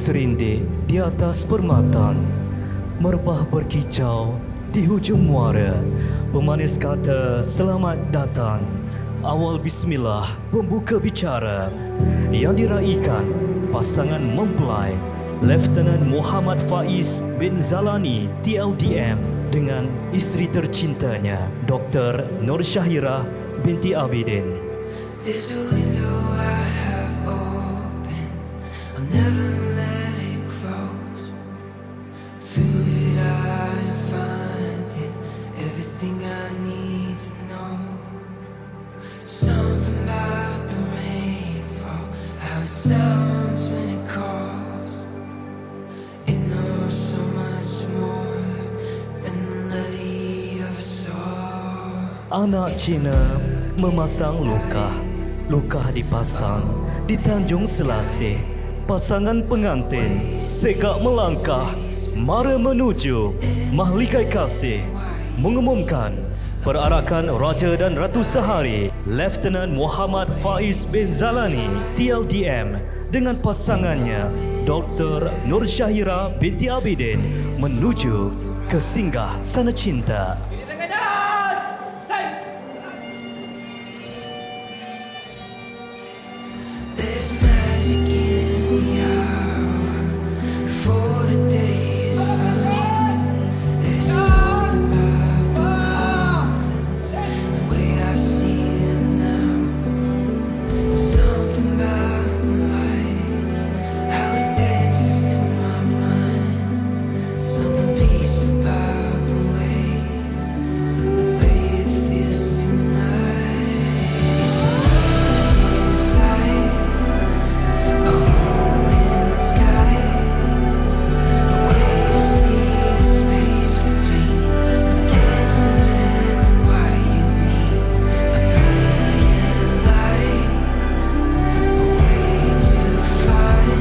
berserindik di atas permatan, merbah berkicau di hujung muara. Pemanis kata selamat datang. Awal bismillah pembuka bicara yang diraikan pasangan mempelai Lieutenant Muhammad Faidz bin Zalani TLDM dengan isteri tercintanya Dr. Nur Syahirah binti Abidin. There's a window I have open, I'll never let it close. Through it I find it, everything I need to know. Something about the rainfall, how it sounds when it calls. It knows so much more than the levy of a song. Anak Cina memasang luka dipasang di Tanjung Selasih. Pasangan pengantin segak melangkah mara menuju mahligai kasih, mengumumkan perarakan Raja dan Ratu Sehari Lieutenant Muhammad Faidz bin Zalani TLDM dengan pasangannya Dr. Nur Syahirah binti Abidin menuju ke singgah sana cinta. There's magic in the hour before the day is found. There's something about the mountains, the way I see them now. Something about the light, how it dances through my mind. Something peaceful about the way it feels tonight. It's a look inside. A hole in the sky, a way to see the space between the answer and why you need a brilliant light, a way to find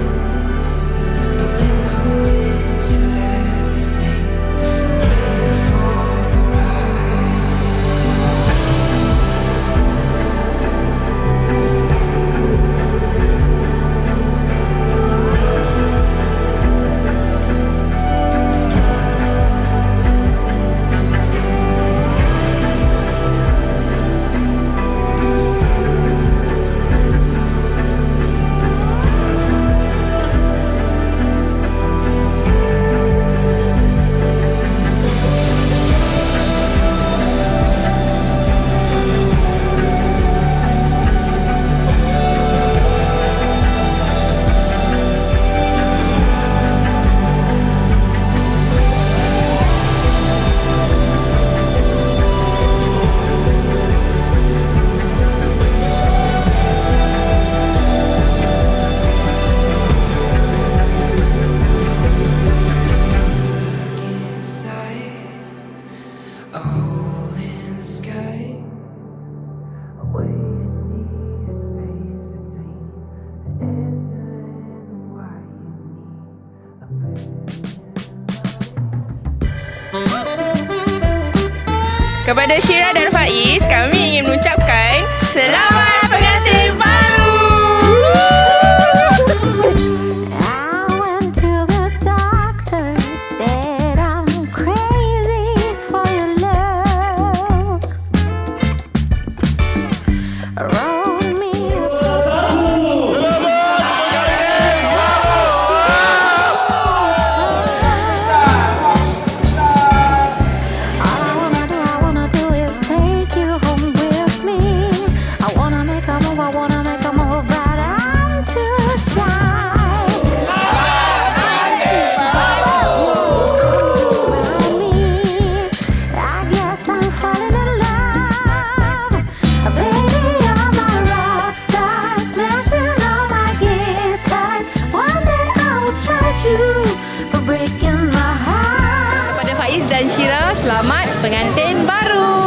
a window into everything, waiting for the ride. Inside, a hole in the sky, a way to see the space between the answer and why you need a brilliant. Kepada Syirah dan Faidz, kami ingin mengucapkan selamat pengantin baru. I went to the doctor, said I'm crazy for your love. Wrote me a All I wanna do is take you home with me. I wanna make a move, but I'm too shy. Around me, I guess I'm falling in love. Baby, you're my rock star, smashing all my guitars. One day I will charge you for breaking my heart. Kepada Faidz dan Syirah, selamat pengantin baru.